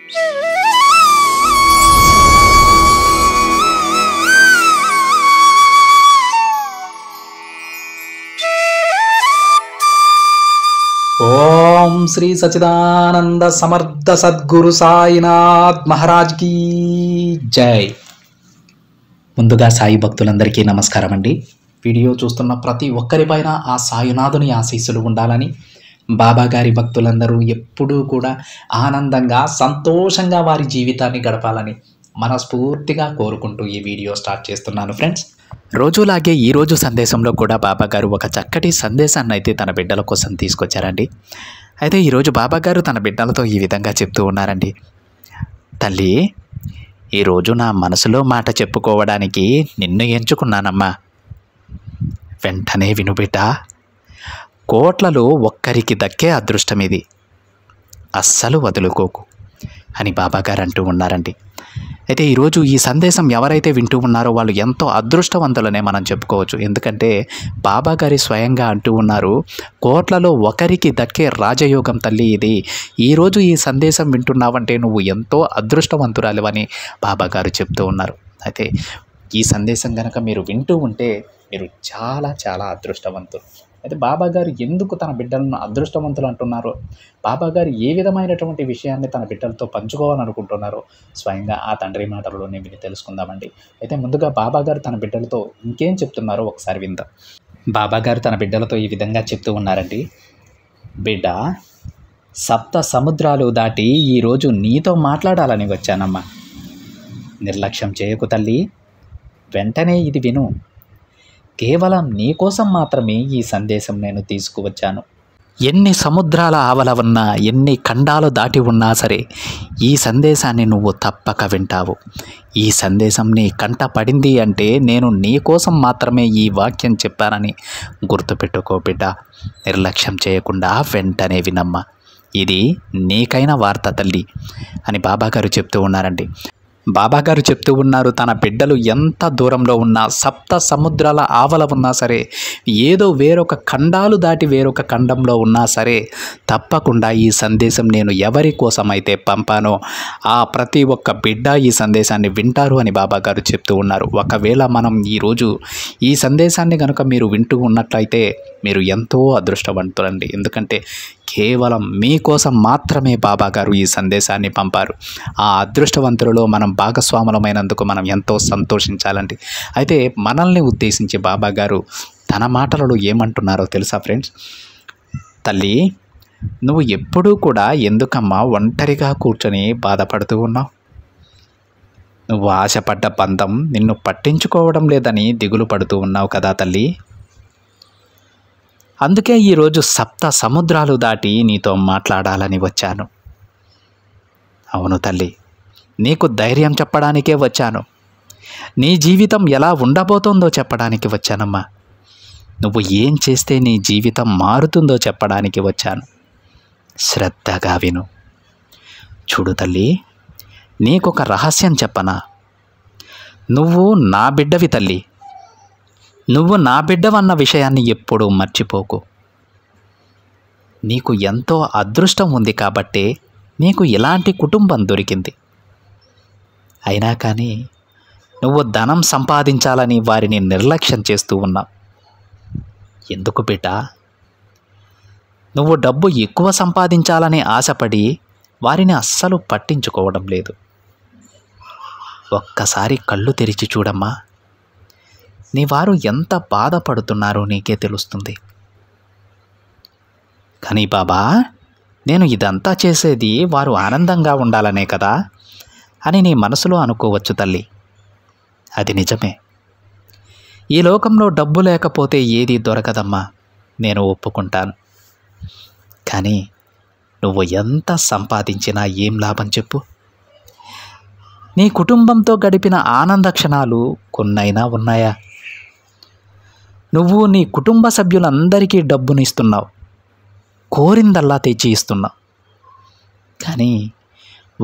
ఓం శ్రీ సచిదానంద సమర్థ సద్గురు సాయినాథ్ మహారాజ్ కీ జై. ముందుగా సాయి భక్తులందరికీ నమస్కారం అండి. వీడియో చూస్తున్న ప్రతి ఒక్కరిపైన ఆ సాయినాథుని ఆశీస్సులు ఉండాలని, బాబా గారి భక్తులందరూ ఎప్పుడూ కూడా ఆనందంగా సంతోషంగా వారి జీవితాన్ని గడపాలని మనస్ఫూర్తిగా కోరుకుంటూ ఈ వీడియో స్టార్ట్ చేస్తున్నాను ఫ్రెండ్స్. రోజులాగే ఈరోజు సందేశంలో కూడా బాబా గారు ఒక చక్కటి సందేశాన్ని అయితే తన బిడ్డల కోసం తీసుకొచ్చారండి. అయితే ఈరోజు బాబా గారు తన బిడ్డలతో ఈ విధంగా చెప్తూ ఉన్నారండి. తల్లి, ఈరోజు నా మనసులో మాట చెప్పుకోవడానికి నిన్ను ఎంచుకున్నానమ్మా. వెంటనే విను బిడ్డ, కోట్లలో ఒక్కరికి దక్కే అదృష్టం ఇది, అస్సలు వదులుకోకు అని బాబా గారు అంటూ ఉన్నారండి. అయితే ఈరోజు ఈ సందేశం ఎవరైతే వింటూ ఉన్నారో వాళ్ళు ఎంతో అదృష్టవంతులనే మనం చెప్పుకోవచ్చు. ఎందుకంటే బాబా గారి స్వయంగా అంటూ ఉన్నారు, కోట్లలో ఒకరికి దక్కే రాజయోగం తల్లి ఇది. ఈరోజు ఈ సందేశం వింటున్నావంటే నువ్వు ఎంతో అదృష్టవంతురాలివని బాబా గారు చెప్తూ ఉన్నారు. అయితే ఈ సందేశం కనుక మీరు వింటూ ఉంటే మీరు చాలా చాలా అదృష్టవంతులు. అయితే బాబా గారు ఎందుకు తన బిడ్డలను అదృష్టవంతులు అంటున్నారో, బాబా గారు ఏ విధమైనటువంటి విషయాన్ని తన బిడ్డలతో పంచుకోవాలనుకుంటున్నారో స్వయంగా ఆ తండ్రి మాటల్లోనే విని తెలుసుకుందామండి. అయితే ముందుగా బాబా గారు తన బిడ్డలతో ఇంకేం చెప్తున్నారో ఒకసారి విందాం. బాబా గారు తన బిడ్డలతో ఈ విధంగా చెప్తూ ఉన్నారండి. బిడ్డ, సప్త సముద్రాలు దాటి ఈరోజు నీతో మాట్లాడాలని వచ్చానమ్మా. నిర్లక్ష్యం చేయకు తల్లి, వెంటనే ఇది విను. కేవలం నీ కోసం మాత్రమే ఈ సందేశం నేను తీసుకువచ్చాను. ఎన్ని సముద్రాల ఆవల ఉన్నా, ఎన్ని ఖండాలు దాటి ఉన్నా సరే ఈ సందేశాన్ని నువ్వు తప్పక వింటావు. ఈ సందేశం నీ కంట పడింది అంటే నేను నీ కోసం మాత్రమే ఈ వాక్యం చెప్పానని గుర్తుపెట్టుకో బిడ్డ. నిర్లక్ష్యం చేయకుండా వెంటనే వినమ్మా. ఇది నీకైన వార్త తల్లి అని బాబా గారు చెప్తూ ఉన్నారండి. బాబా గారు చెప్తూ ఉన్నారు, తన బిడ్డలు ఎంత దూరంలో ఉన్నా, సప్త సముద్రాల ఆవల ఉన్నా సరే, ఏదో వేరొక ఖండాలు దాటి వేరొక ఖండంలో ఉన్నా సరే తప్పకుండా ఈ సందేశం నేను ఎవరి కోసం అయితే పంపానో ఆ ప్రతి ఒక్క బిడ్డ ఈ సందేశాన్ని వింటారు అని బాబా గారు చెప్తూ ఉన్నారు. ఒకవేళ మనం ఈరోజు ఈ సందేశాన్ని కనుక మీరు వింటూ ఉన్నట్లయితే మీరు ఎంతో అదృష్టవంతులండి. ఎందుకంటే కేవలం మీకోసం మాత్రమే బాబా గారు ఈ సందేశాన్ని పంపారు. ఆ అదృష్టవంతులలో మనం భాగస్వాములమైనందుకు మనం ఎంతో సంతోషించాలండి. అయితే మనల్ని ఉద్దేశించి బాబా గారు తన మాటలలో ఏమంటున్నారో తెలుసా ఫ్రెండ్స్? తల్లి, నువ్వు ఎప్పుడూ కూడా ఎందుకమ్మా ఒంటరిగా కూర్చొని బాధపడుతూ ఉన్నావు? నువ్వు ఆశపడ్డ బంధం నిన్ను పట్టించుకోవడం లేదని దిగులు పడుతూ ఉన్నావు కదా తల్లి. అందుకే ఈరోజు సప్త సముద్రాలు దాటి నీతో మాట్లాడాలని వచ్చాను. అవును తల్లి, నీకు ధైర్యం చెప్పడానికే వచ్చాను. నీ జీవితం ఎలా ఉండబోతోందో చెప్పడానికి వచ్చానమ్మా. నువ్వు ఏం చేస్తే నీ జీవితం మారుతుందో చెప్పడానికి వచ్చాను. శ్రద్ధగా విను. చూడు తల్లి, నీకొక రహస్యం చెప్పనా? నువ్వు నా బిడ్డవి తల్లి. నువ్వు నా బిడ్డవన్న విషయాన్ని ఎప్పుడూ మర్చిపోకు. నీకు ఎంతో అదృష్టం ఉంది కాబట్టే నీకు ఇలాంటి కుటుంబం దొరికింది. అయినా కానీ నువ్వు ధనం సంపాదించాలని వారిని నిర్లక్ష్యం చేస్తూ ఉన్నావు. ఎందుకు బిడ్డ? నువ్వు డబ్బు ఎక్కువ సంపాదించాలని ఆశపడి వారిని అస్సలు పట్టించుకోవడం లేదు. ఒక్కసారి కళ్ళు తెరిచి చూడమ్మా. నీ వారు ఎంత బాధపడుతున్నారో నీకే తెలుస్తుంది. కానీ బాబా, నేను ఇదంతా చేసేది వారు ఆనందంగా ఉండాలనే కదా అని నీ మనసులో అనుకోవచ్చు తల్లి. అది నిజమే. ఈ లోకంలో డబ్బు లేకపోతే ఏది దొరకదమ్మా, నేను ఒప్పుకుంటాను. కానీ నువ్వు ఎంత సంపాదించినా ఏం లాభం చెప్పు? నీ కుటుంబంతో గడిపిన ఆనంద క్షణాలు కొన్నైనా ఉన్నాయా? నువ్వు నీ కుటుంబ సభ్యులందరికీ డబ్బునిస్తున్నావు, కోరిందల్లా తెచ్చి ఇస్తున్నావు. కానీ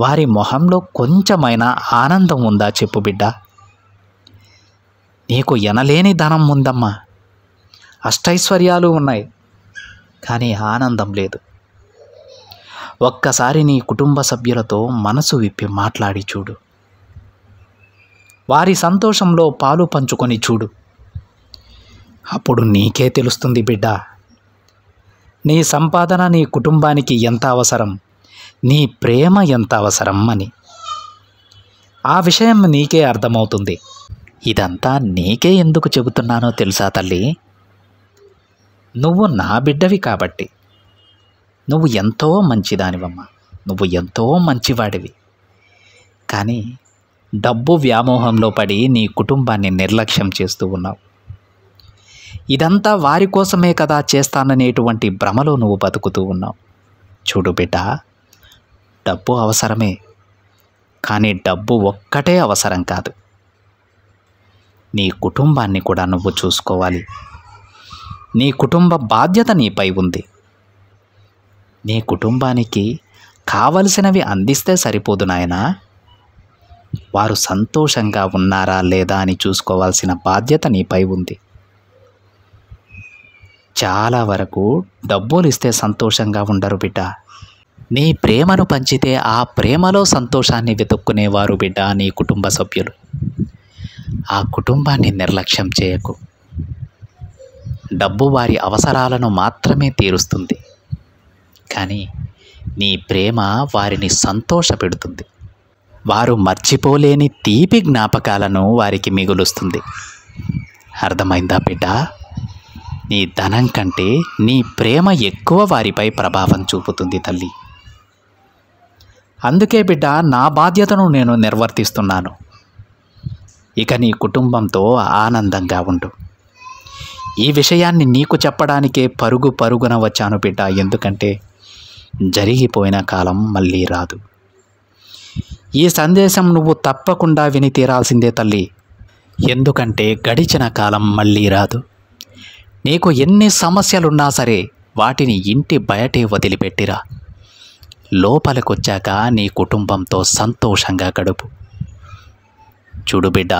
వారి మొహంలో కొంచెమైనా ఆనందం ఉందా చెప్పు బిడ్డ? నీకు ఎనలేని ధనం ఉందమ్మా, అష్టైశ్వర్యాలు ఉన్నాయి, కానీ ఆనందం లేదు. ఒక్కసారి నీ కుటుంబ సభ్యులతో మనసు విప్పి మాట్లాడి చూడు. వారి సంతోషంలో పాలు పంచుకొని చూడు. అప్పుడు నీకే తెలుస్తుంది బిడ్డ, నీ సంపాదన నీ కుటుంబానికి ఎంత అవసరం, నీ ప్రేమ ఎంత అవసరం అని. ఆ విషయం నీకే అర్థమవుతుంది. ఇదంతా నీకే ఎందుకు చెబుతున్నానో తెలుసా తల్లి? నువ్వు నా బిడ్డవి కాబట్టి. నువ్వు ఎంతో మంచిదానివమ్మా, నువ్వు ఎంతో మంచివాడివి. కానీ డబ్బు వ్యామోహంలో పడి నీ కుటుంబాన్ని నిర్లక్ష్యం చేస్తూ ఉన్నావు. ఇదంతా వారి కోసమే కదా చేస్తాననేటువంటి భ్రమలో నువ్వు బతుకుతూ ఉన్నావు. చూడు బిడ్డ, డబ్బు అవసరమే, కానీ డబ్బు ఒక్కటే అవసరం కాదు. నీ కుటుంబాన్ని కూడా నువ్వు చూసుకోవాలి. నీ కుటుంబ బాధ్యత నీపై ఉంది. నీ కుటుంబానికి కావలసినవి అందిస్తే సరిపోదు నాయనా. వారు సంతోషంగా ఉన్నారా లేదా అని చూసుకోవాల్సిన బాధ్యత నీపై ఉంది. చాలా వరకు డబ్బులు ఇస్తే సంతోషంగా ఉండరు బిడ్డ. నీ ప్రేమను పంచితే ఆ ప్రేమలో సంతోషాన్ని వెతుక్కునేవారు బిడ్డ నీ కుటుంబ సభ్యులు. ఆ కుటుంబాన్ని నిర్లక్ష్యం చేయకు. డబ్బు వారి అవసరాలను మాత్రమే తీరుస్తుంది, కానీ నీ ప్రేమ వారిని సంతోషపెడుతుంది. వారు మర్చిపోలేని తీపి జ్ఞాపకాలను వారికి మిగులుస్తుంది. అర్థమైందా బిడ్డ? నీ ధనం కంటే నీ ప్రేమ ఎక్కువ వారిపై ప్రభావం చూపుతుంది తల్లి. అందుకే బిడ్డ, నా బాధ్యతను నేను నిర్వర్తిస్తున్నాను. ఇక నీ కుటుంబంతో ఆనందంగా ఉండు. ఈ విషయాన్ని నీకు చెప్పడానికే పరుగు పరుగున వచ్చాను బిడ్డ. ఎందుకంటే జరిగిపోయిన కాలం మళ్ళీ రాదు. ఈ సందేశం నువ్వు తప్పకుండా విని తీరాల్సిందే తల్లి. ఎందుకంటే గడిచిన కాలం మళ్ళీ రాదు. నీకు ఎన్ని సమస్యలున్నా సరే వాటిని ఇంటి బయటే వదిలిపెట్టిరా. లోపలికొచ్చాక నీ కుటుంబంతో సంతోషంగా గడుపు. చూడు బిడ్డ,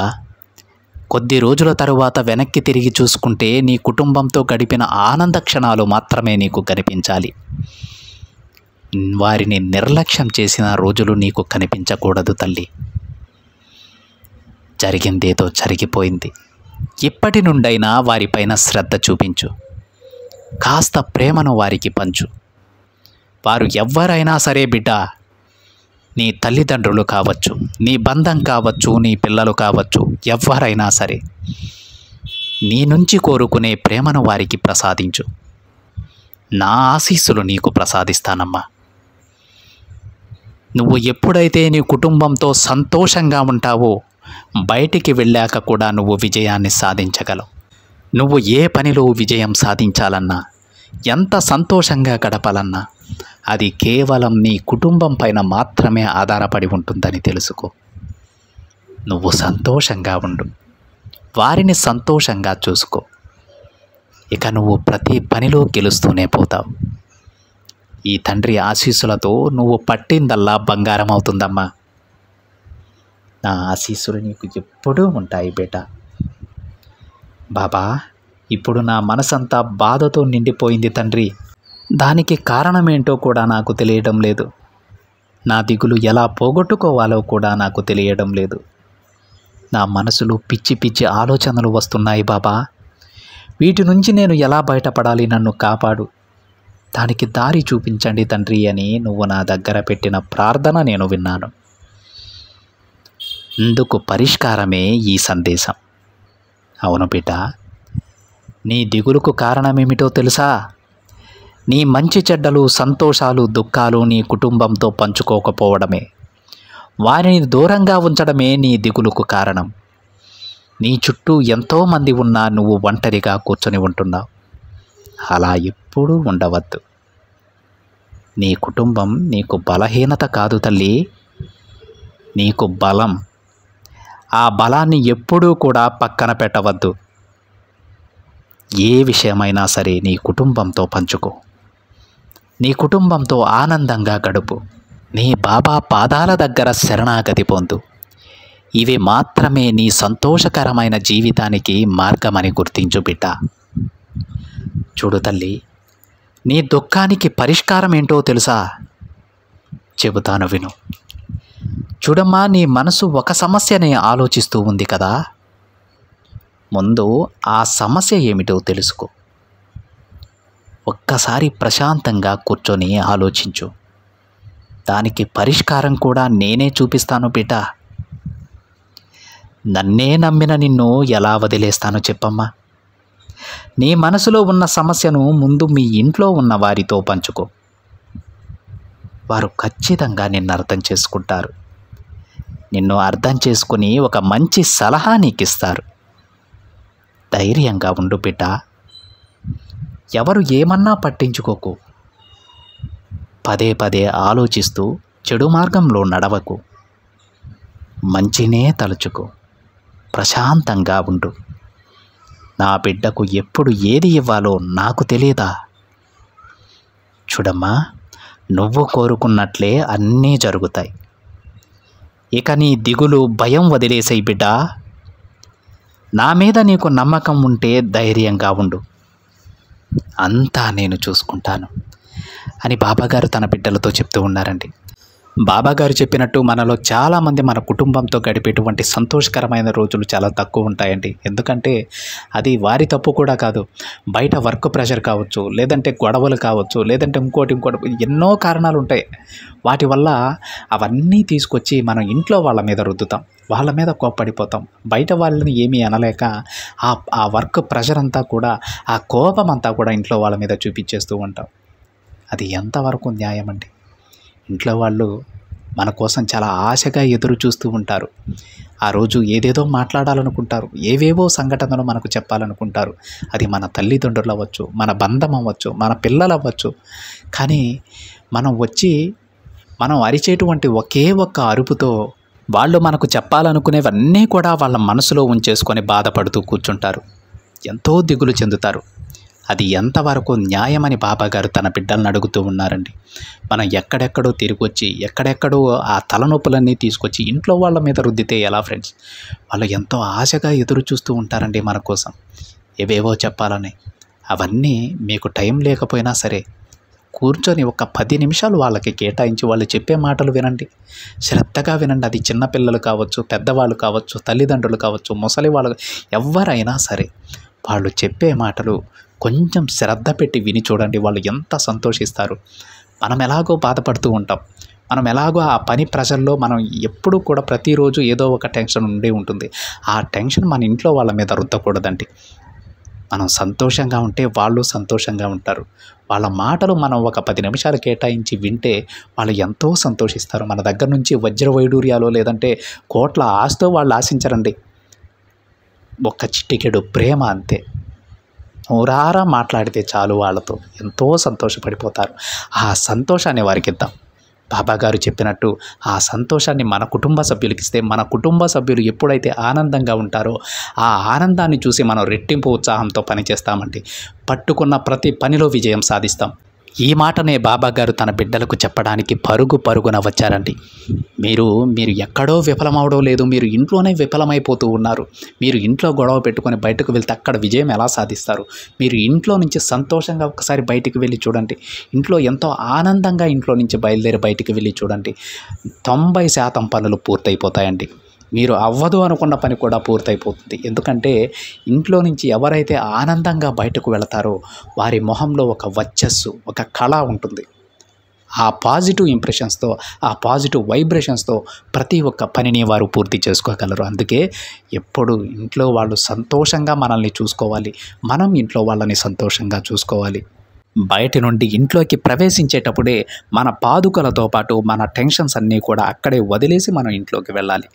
కొద్ది రోజుల తరువాత వెనక్కి తిరిగి చూసుకుంటే నీ కుటుంబంతో గడిపిన ఆనంద క్షణాలు మాత్రమే నీకు కనిపించాలి. వారిని నిర్లక్ష్యం చేసిన రోజులు నీకు కనిపించకూడదు తల్లి. జరిగిందేదో జరిగిపోయింది. ఇప్పటి నుండైనా వారిపైన శ్రద్ధ చూపించు. కాస్త ప్రేమను వారికి పంచు. వారు ఎవ్వరైనా సరే బిడ్డ, నీ తల్లిదండ్రులు కావచ్చు, నీ బంధం కావచ్చు, నీ పిల్లలు కావచ్చు, ఎవ్వరైనా సరే నీ నుంచి కోరుకునే ప్రేమను వారికి ప్రసాదించు. నా ఆశీస్సులు నీకు ప్రసాదిస్తానమ్మా. నువ్వు ఎప్పుడైతే నీ కుటుంబంతో సంతోషంగా ఉంటావో బయటికి వెళ్ళాక కూడా నువ్వు విజయాన్ని సాధించగలవు. నువ్వు ఏ పనిలో విజయం సాధించాలన్నా, ఎంత సంతోషంగా గడపాలన్నా అది కేవలం నీ కుటుంబం పైన మాత్రమే ఆధారపడి ఉంటుందని తెలుసుకో. నువ్వు సంతోషంగా ఉండు, వారిని సంతోషంగా చూసుకో. ఇక నువ్వు ప్రతి పనిలో గెలుస్తూనే పోతావు. ఈ తండ్రి ఆశీస్సులతో నువ్వు పట్టిందల్లా బంగారం అవుతుందమ్మా. నా ఆశీస్సులు నీకు ఎప్పుడూ ఉంటాయి బేట. బాబా, ఇప్పుడు నా మనసంతా బాధతో నిండిపోయింది తండ్రి. దానికి కారణమేంటో కూడా నాకు తెలియడం లేదు. నా దిగులు ఎలా పోగొట్టుకోవాలో కూడా నాకు తెలియడం లేదు. నా మనసులో పిచ్చి పిచ్చి ఆలోచనలు వస్తున్నాయి బాబా. వీటి నుంచి నేను ఎలా బయటపడాలి? నన్ను కాపాడు, దానికి దారి చూపించండి తండ్రి అని నువ్వు నా దగ్గర పెట్టిన ప్రార్థన నేను విన్నాను. అందుకు పరిష్కారమే ఈ సందేశం. అవును బిడ్డ, నీ దిగులుకు కారణమేమిటో తెలుసా? నీ మంచి చెడ్డలు, సంతోషాలు, దుఃఖాలు నీ కుటుంబంతో పంచుకోకపోవడమే, వారిని దూరంగా ఉంచడమే నీ దిగులుకు కారణం. నీ చుట్టూ ఎంతోమంది ఉన్నా నువ్వు ఒంటరిగా కూర్చొని ఉంటున్నావు. అలా ఎప్పుడూ ఉండవద్దు. నీ కుటుంబం నీకు బలహీనత కాదు తల్లి, నీకు బలం. ఆ బలాన్ని ఎప్పుడూ కూడా పక్కన పెట్టవద్దు. ఏ విషయమైనా సరే నీ కుటుంబంతో పంచుకో. నీ కుటుంబంతో ఆనందంగా గడుపు. నీ బాబా పాదాల దగ్గర శరణాగతి పొందు. ఇవి మాత్రమే నీ సంతోషకరమైన జీవితానికి మార్గమని గుర్తించు బిడ్డ. చూడు తల్లి, నీ దుఃఖానికి పరిష్కారం ఏంటో తెలుసా? చెబుతాను విను. చూడమ్మా, నీ మనసు ఒక సమస్యని ఆలోచిస్తూ ఉంది కదా. ముందు ఆ సమస్య ఏమిటో తెలుసుకో. ఒక్కసారి ప్రశాంతంగా కూర్చొని ఆలోచించు. దానికి పరిష్కారం కూడా నేనే చూపిస్తాను బిడ్డ. నన్నే నమ్మిన నిన్ను ఎలా వదిలేస్తానో చెప్పమ్మా. నీ మనసులో ఉన్న సమస్యను ముందు మీ ఇంట్లో ఉన్న వారితో పంచుకో. వారు ఖచ్చితంగా నిన్ను అర్థం చేసుకుంటారు. నిన్ను అర్థం చేసుకుని ఒక మంచి సలహా నీకు ఇస్తారు. ధైర్యంగా ఉండు బిడ్డ. ఎవరు ఏమన్నా పట్టించుకోకు. పదే పదే ఆలోచిస్తూ చెడు మార్గంలో నడవకు. మంచినే తలుచుకో. ప్రశాంతంగా ఉండు. నా బిడ్డకు ఎప్పుడు ఏది ఇవ్వాలో నాకు తెలియదా? చూడమ్మా, నువ్వు కోరుకున్నట్లే అన్నీ జరుగుతాయి. ఇక నీ దిగులు, భయం వదిలేసేయి బిడ్డ. నా మీద నీకు నమ్మకం ఉంటే ధైర్యంగా ఉండు. అంతా నేను చూసుకుంటాను అని బాబాగారు తన బిడ్డలతో చెప్తూ ఉన్నారండి. బాబాగారు చెప్పినట్టు మనలో చాలామంది మన కుటుంబంతో గడిపేటువంటి సంతోషకరమైన రోజులు చాలా తక్కువ ఉంటాయండి. ఎందుకంటే అది వారి తప్పు కూడా కాదు. బయట వర్క్ ప్రెషర్ కావచ్చు, లేదంటే గొడవలు కావచ్చు, లేదంటే ఇంకోటి ఎన్నో కారణాలు ఉంటాయి. వాటి వల్ల అవన్నీ తీసుకొచ్చి మనం ఇంట్లో వాళ్ళ మీద రుద్దుతాం, వాళ్ళ మీద కోప్పడిపోతాం. బయట వాళ్ళని ఏమీ అనలేక ఆ వర్క్ ప్రెషర్ అంతా కూడా, ఆ కోపం అంతా కూడా ఇంట్లో వాళ్ళ మీద చూపించేస్తూ ఉంటాం. అది ఎంతవరకు న్యాయం అండి? ఇంట్లో వాళ్ళు మన కోసం చాలా ఆశగా ఎదురు చూస్తూ ఉంటారు. ఆ రోజు ఏదేదో మాట్లాడాలనుకుంటారు, ఏవేవో సంఘటనలు మనకు చెప్పాలనుకుంటారు. అది మన తల్లిదండ్రులు అవ్వచ్చు, మన బంధం అవ్వచ్చు, మన పిల్లలు అవ్వచ్చు. కానీ మనం అరిచేటువంటి ఒకే ఒక్క అరుపుతో వాళ్ళు మనకు చెప్పాలనుకునేవన్నీ కూడా వాళ్ళ మనసులో ఉంచేసుకొని బాధపడుతూ కూర్చుంటారు. ఎంతో దిగులు చెందుతారు. అది ఎంతవరకు న్యాయమని బాబాగారు తన బిడ్డలను అడుగుతూ ఉన్నారండి. మనం ఎక్కడెక్కడో తిరిగి వచ్చి, ఎక్కడెక్కడో ఆ తలనొప్పులన్నీ తీసుకొచ్చి ఇంట్లో వాళ్ళ మీద రుద్దితే ఎలా ఫ్రెండ్స్? వాళ్ళు ఎంతో ఆశగా ఎదురు చూస్తూ ఉంటారండి మన కోసం, ఏవేవో చెప్పాలని. అవన్నీ మీకు టైం లేకపోయినా సరే కూర్చొని ఒక 10 నిమిషాలు వాళ్ళకి కేటాయించి వాళ్ళు చెప్పే మాటలు వినండి. శ్రద్ధగా వినండి. అది చిన్నపిల్లలు కావచ్చు, పెద్దవాళ్ళు కావచ్చు, తల్లిదండ్రులు కావచ్చు, ముసలి వాళ్ళు, ఎవరైనా సరే వాళ్ళు చెప్పే మాటలు కొంచెం శ్రద్ధ పెట్టి విని చూడండి. వాళ్ళు ఎంత సంతోషిస్తారు. మనం ఎలాగో బాధపడుతూ ఉంటాం. మనం ఎలాగో ఆ పని ప్రెషర్లో మనం ఎప్పుడూ కూడా ప్రతిరోజు ఏదో ఒక టెన్షన్ ఉండే ఉంటుంది. ఆ టెన్షన్ మన ఇంట్లో వాళ్ళ మీద రుద్దకూడదండి. మనం సంతోషంగా ఉంటే వాళ్ళు సంతోషంగా ఉంటారు. వాళ్ళ మాటలు మనం ఒక 10 నిమిషాలు కేటాయించి వింటే వాళ్ళు ఎంతో సంతోషిస్తారు. మన దగ్గర నుంచి వజ్ర వైడూర్యాలు లేదంటే కోట్ల ఆస్తో వాళ్ళు ఆశించరండి. ఒక్క చిటికెడు ప్రేమ అంతే. నోరారా మాట్లాడితే చాలు, వాళ్ళతో ఎంతో సంతోషపడిపోతారు. ఆ సంతోషాన్ని వారికి ఇద్దాం. బాబాగారు చెప్పినట్టు ఆ సంతోషాన్ని మన కుటుంబ సభ్యులకి ఇస్తే, మన కుటుంబ సభ్యులు ఎప్పుడైతే ఆనందంగా ఉంటారో ఆ ఆనందాన్ని చూసి మనం రెట్టింపు ఉత్సాహంతో పనిచేస్తామండి. పట్టుకున్న ప్రతి పనిలో విజయం సాధిస్తాం. ఈ మాటనే బాబాగారు తన బిడ్డలకు చెప్పడానికి పరుగున వచ్చారండి. మీరు ఎక్కడో విఫలమవడం లేదు, మీరు ఇంట్లోనే విఫలమైపోతూ ఉన్నారు. మీరు ఇంట్లో గొడవ పెట్టుకొని బయటకు వెళ్తే అక్కడ విజయం ఎలా సాధిస్తారు? మీరు ఇంట్లో నుంచి సంతోషంగా ఒకసారి బయటికి వెళ్ళి చూడండి. ఇంట్లో ఎంతో ఆనందంగా ఇంట్లో నుంచి బయలుదేరి బయటికి వెళ్ళి చూడండి. 90% పనులు పూర్తయిపోతాయండి. మీరు అవ్వదు అనుకున్న పని కూడా పూర్తయిపోతుంది. ఎందుకంటే ఇంట్లో నుంచి ఎవరైతే ఆనందంగా బయటకు వెళతారో వారి మొహంలో ఒక వర్చస్సు, ఒక కళ ఉంటుంది. ఆ పాజిటివ్ ఇంప్రెషన్స్తో, ఆ పాజిటివ్ వైబ్రేషన్స్తో ప్రతి ఒక్క పనిని వారు పూర్తి చేసుకోగలరు. అందుకే ఎప్పుడు ఇంట్లో వాళ్ళు సంతోషంగా మనల్ని చూసుకోవాలి, మనం ఇంట్లో వాళ్ళని సంతోషంగా చూసుకోవాలి. బయట నుండి ఇంట్లోకి ప్రవేశించేటప్పుడే మన పాదుకలతో పాటు మన టెన్షన్స్ అన్నీ కూడా అక్కడే వదిలేసి మనం ఇంట్లోకి వెళ్ళాలి.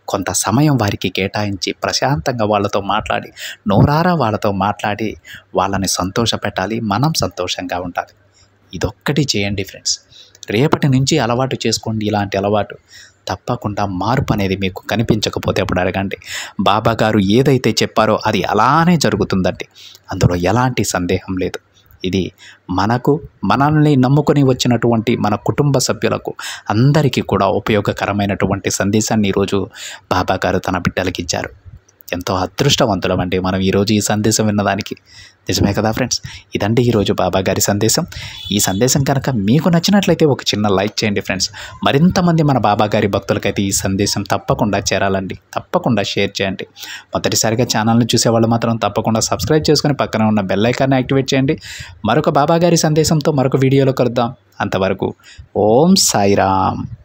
కొంత సమయం వారికి కేటాయించి ప్రశాంతంగా వాళ్ళతో మాట్లాడి, నోరారా వాళ్ళతో మాట్లాడి వాళ్ళని సంతోషపెట్టాలి. మనం సంతోషంగా ఉండాలి. ఇదొక్కటి చేయండి ఫ్రెండ్స్. రేపటి నుంచి అలవాటు చేసుకోండి. ఇలాంటి అలవాటు తప్పకుండా మార్పు అనేది మీకు కనిపించకపోతే అప్పుడు అడగండి. బాబాగారు ఏదైతే చెప్పారో అది అలానే జరుగుతుందండి. అందులో ఎలాంటి సందేహం లేదు. ఇది మనల్ని నమ్ముకొని వచ్చినటువంటి మన కుటుంబ సభ్యులకు అందరికీ కూడా ఉపయోగకరమైనటువంటి సందేశాన్ని ఈరోజు బాబాగారు తన బిడ్డలకి ఇచ్చారు. ఎంతో అదృష్టవంతులమండి మనం ఈరోజు ఈ సందేశం విన్నదానికి. నిజమే కదా ఫ్రెండ్స్? ఇదండి ఈరోజు బాబా గారి సందేశం. ఈ సందేశం కనుక మీకు నచ్చినట్లయితే ఒక చిన్న లైక్ చేయండి ఫ్రెండ్స్. మరింతమంది మన బాబా గారి భక్తులకైతే ఈ సందేశం తప్పకుండా చేరాలండి. తప్పకుండా షేర్ చేయండి. మొదటిసారిగా ఛానల్ని చూసేవాళ్ళు మాత్రం తప్పకుండా సబ్స్క్రైబ్ చేసుకొని పక్కన ఉన్న బెల్ ఐకాన్ని యాక్టివేట్ చేయండి. మరొక బాబా గారి సందేశంతో మరొక వీడియోలో కలుద్దాం. అంతవరకు ఓం సాయిరామ్.